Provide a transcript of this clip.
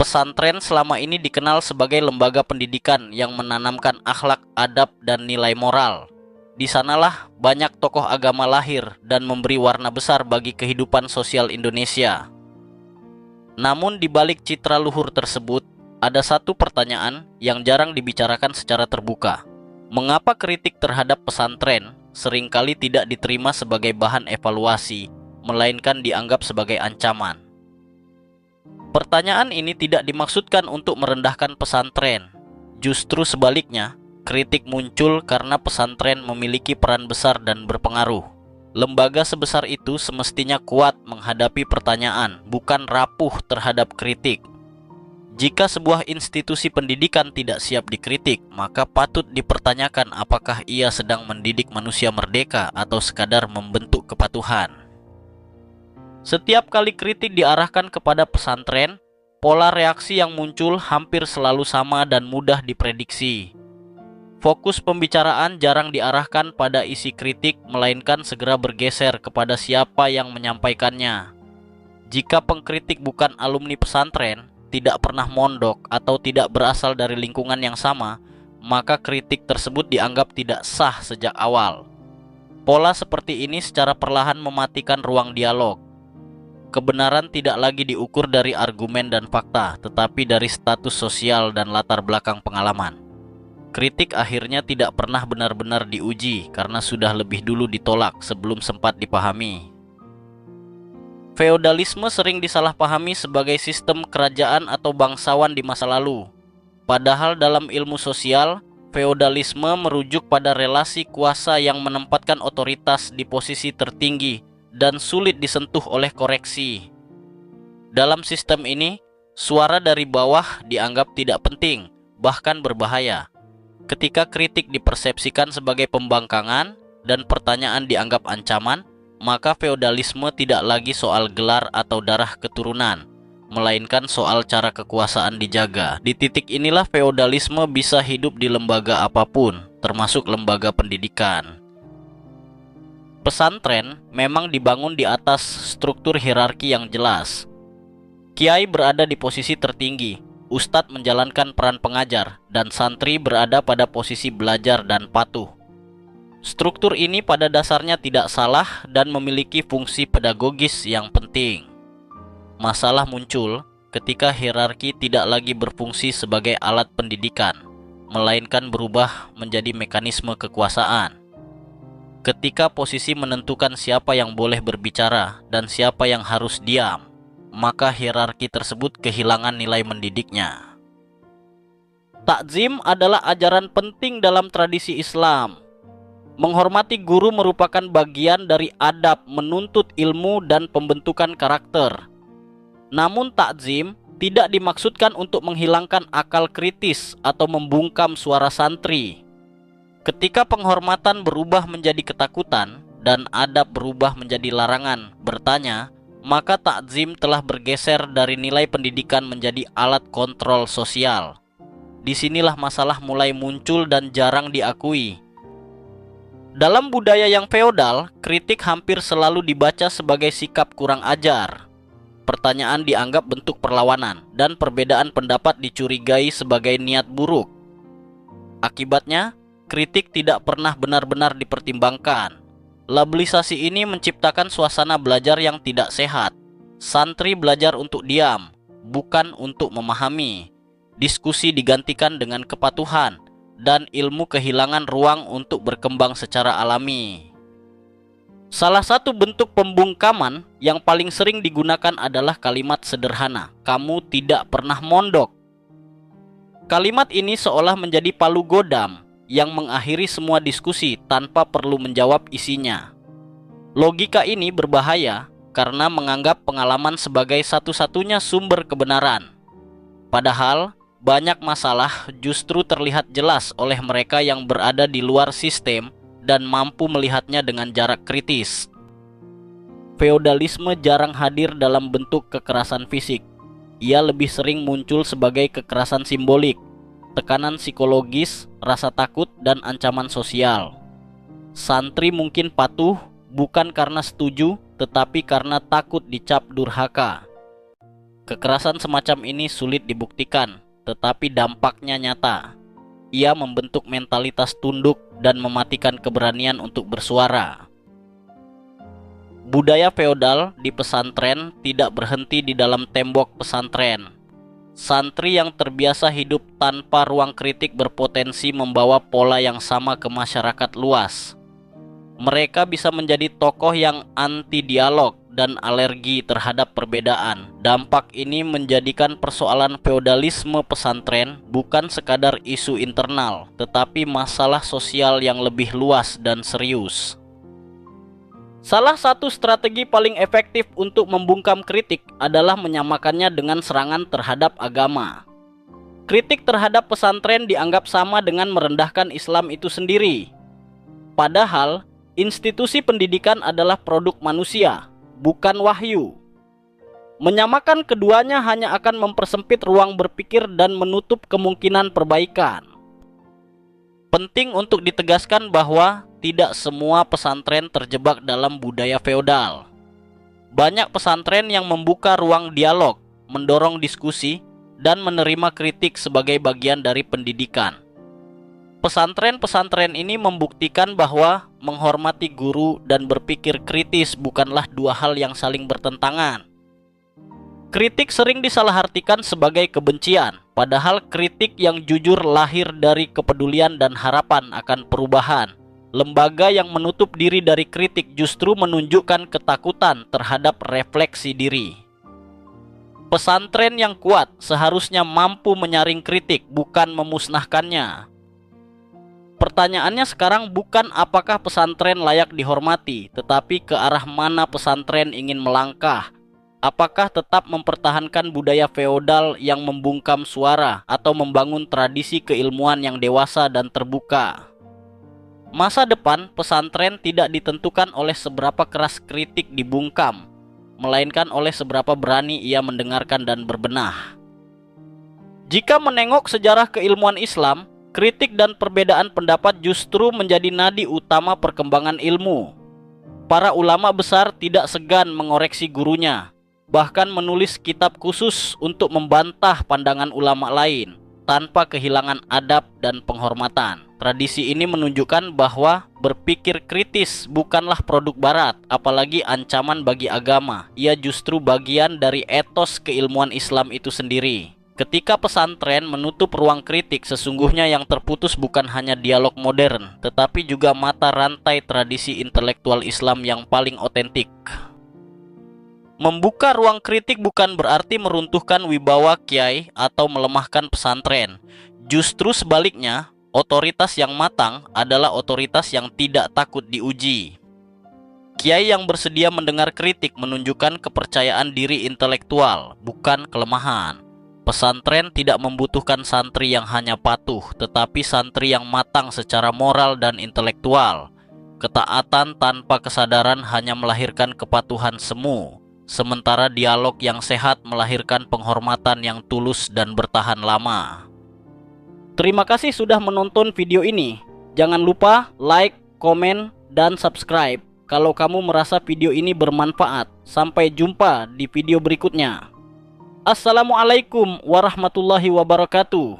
Pesantren selama ini dikenal sebagai lembaga pendidikan yang menanamkan akhlak, adab, dan nilai moral. Di sanalah banyak tokoh agama lahir dan memberi warna besar bagi kehidupan sosial Indonesia. Namun di balik citra luhur tersebut, ada satu pertanyaan yang jarang dibicarakan secara terbuka. Mengapa kritik terhadap pesantren seringkali tidak diterima sebagai bahan evaluasi, melainkan dianggap sebagai ancaman? Pertanyaan ini tidak dimaksudkan untuk merendahkan pesantren. Justru sebaliknya, kritik muncul karena pesantren memiliki peran besar dan berpengaruh. Lembaga sebesar itu semestinya kuat menghadapi pertanyaan, bukan rapuh terhadap kritik. Jika sebuah institusi pendidikan tidak siap dikritik, maka patut dipertanyakan apakah ia sedang mendidik manusia merdeka atau sekadar membentuk kepatuhan. Setiap kali kritik diarahkan kepada pesantren, pola reaksi yang muncul hampir selalu sama dan mudah diprediksi. Fokus pembicaraan jarang diarahkan pada isi kritik, melainkan segera bergeser kepada siapa yang menyampaikannya. Jika pengkritik bukan alumni pesantren, tidak pernah mondok, atau tidak berasal dari lingkungan yang sama, maka kritik tersebut dianggap tidak sah sejak awal. Pola seperti ini secara perlahan mematikan ruang dialog. Kebenaran tidak lagi diukur dari argumen dan fakta, tetapi dari status sosial dan latar belakang pengalaman. Kritik akhirnya tidak pernah benar-benar diuji karena sudah lebih dulu ditolak sebelum sempat dipahami. Feodalisme sering disalahpahami sebagai sistem kerajaan atau bangsawan di masa lalu. Padahal dalam ilmu sosial, feodalisme merujuk pada relasi kuasa yang menempatkan otoritas di posisi tertinggi dan sulit disentuh oleh koreksi. Dalam sistem ini, suara dari bawah dianggap tidak penting, bahkan berbahaya. Ketika kritik dipersepsikan sebagai pembangkangan dan pertanyaan dianggap ancaman, maka feodalisme tidak lagi soal gelar atau darah keturunan, melainkan soal cara kekuasaan dijaga. Di titik inilah feodalisme bisa hidup di lembaga apapun, termasuk lembaga pendidikan. Pesantren memang dibangun di atas struktur hierarki yang jelas. Kiai berada di posisi tertinggi, ustadz menjalankan peran pengajar, dan santri berada pada posisi belajar dan patuh. Struktur ini pada dasarnya tidak salah dan memiliki fungsi pedagogis yang penting. Masalah muncul ketika hierarki tidak lagi berfungsi sebagai alat pendidikan, melainkan berubah menjadi mekanisme kekuasaan. Ketika posisi menentukan siapa yang boleh berbicara dan siapa yang harus diam, maka hierarki tersebut kehilangan nilai mendidiknya. Takzim adalah ajaran penting dalam tradisi Islam. Menghormati guru merupakan bagian dari adab menuntut ilmu dan pembentukan karakter. Namun takzim tidak dimaksudkan untuk menghilangkan akal kritis atau membungkam suara santri. Ketika penghormatan berubah menjadi ketakutan dan adab berubah menjadi larangan bertanya, maka takzim telah bergeser dari nilai pendidikan menjadi alat kontrol sosial. Disinilah masalah mulai muncul dan jarang diakui. Dalam budaya yang feodal, kritik hampir selalu dibaca sebagai sikap kurang ajar. Pertanyaan dianggap bentuk perlawanan, dan perbedaan pendapat dicurigai sebagai niat buruk. Akibatnya, kritik tidak pernah benar-benar dipertimbangkan. Labelisasi ini menciptakan suasana belajar yang tidak sehat. Santri belajar untuk diam, bukan untuk memahami. Diskusi digantikan dengan kepatuhan, dan ilmu kehilangan ruang untuk berkembang secara alami. Salah satu bentuk pembungkaman yang paling sering digunakan adalah kalimat sederhana, "Kamu tidak pernah mondok." Kalimat ini seolah menjadi palu godam yang mengakhiri semua diskusi tanpa perlu menjawab isinya. Logika ini berbahaya karena menganggap pengalaman sebagai satu-satunya sumber kebenaran. Padahal, banyak masalah justru terlihat jelas oleh mereka yang berada di luar sistem dan mampu melihatnya dengan jarak kritis. Feodalisme jarang hadir dalam bentuk kekerasan fisik. Ia lebih sering muncul sebagai kekerasan simbolik, tekanan psikologis, rasa takut, dan ancaman sosial. Santri mungkin patuh bukan karena setuju, tetapi karena takut dicap durhaka. Kekerasan semacam ini sulit dibuktikan, tetapi dampaknya nyata. Ia membentuk mentalitas tunduk dan mematikan keberanian untuk bersuara. Budaya feodal di pesantren tidak berhenti di dalam tembok pesantren. Santri yang terbiasa hidup tanpa ruang kritik berpotensi membawa pola yang sama ke masyarakat luas. Mereka bisa menjadi tokoh yang anti dialog dan alergi terhadap perbedaan. Dampak ini menjadikan persoalan feodalisme pesantren bukan sekadar isu internal, tetapi masalah sosial yang lebih luas dan serius. Salah satu strategi paling efektif untuk membungkam kritik adalah menyamakannya dengan serangan terhadap agama. Kritik terhadap pesantren dianggap sama dengan merendahkan Islam itu sendiri. Padahal, institusi pendidikan adalah produk manusia, bukan wahyu. Menyamakan keduanya hanya akan mempersempit ruang berpikir dan menutup kemungkinan perbaikan. Penting untuk ditegaskan bahwa tidak semua pesantren terjebak dalam budaya feodal. Banyak pesantren yang membuka ruang dialog, mendorong diskusi, dan menerima kritik sebagai bagian dari pendidikan. Pesantren-pesantren ini membuktikan bahwa menghormati guru dan berpikir kritis bukanlah dua hal yang saling bertentangan. Kritik sering disalahartikan sebagai kebencian, padahal kritik yang jujur lahir dari kepedulian dan harapan akan perubahan. Lembaga yang menutup diri dari kritik justru menunjukkan ketakutan terhadap refleksi diri. Pesantren yang kuat seharusnya mampu menyaring kritik, bukan memusnahkannya. Pertanyaannya sekarang bukan apakah pesantren layak dihormati, tetapi ke arah mana pesantren ingin melangkah. Apakah tetap mempertahankan budaya feodal yang membungkam suara atau membangun tradisi keilmuan yang dewasa dan terbuka? Masa depan pesantren tidak ditentukan oleh seberapa keras kritik dibungkam, melainkan oleh seberapa berani ia mendengarkan dan berbenah. Jika menengok sejarah keilmuan Islam, kritik dan perbedaan pendapat justru menjadi nadi utama perkembangan ilmu. Para ulama besar tidak segan mengoreksi gurunya, bahkan menulis kitab khusus untuk membantah pandangan ulama lain, tanpa kehilangan adab dan penghormatan. Tradisi ini menunjukkan bahwa berpikir kritis bukanlah produk barat, apalagi ancaman bagi agama. Ia justru bagian dari etos keilmuan Islam itu sendiri. Ketika pesantren menutup ruang kritik, sesungguhnya yang terputus bukan hanya dialog modern, tetapi juga mata rantai tradisi intelektual Islam yang paling otentik. Membuka ruang kritik bukan berarti meruntuhkan wibawa kiai atau melemahkan pesantren. Justru sebaliknya, otoritas yang matang adalah otoritas yang tidak takut diuji. Kiai yang bersedia mendengar kritik menunjukkan kepercayaan diri intelektual, bukan kelemahan. Pesantren tidak membutuhkan santri yang hanya patuh, tetapi santri yang matang secara moral dan intelektual. Ketaatan tanpa kesadaran hanya melahirkan kepatuhan semu, sementara dialog yang sehat melahirkan penghormatan yang tulus dan bertahan lama. Terima kasih sudah menonton video ini. Jangan lupa like, komen, dan subscribe kalau kamu merasa video ini bermanfaat. Sampai jumpa di video berikutnya. Assalamualaikum warahmatullahi wabarakatuh.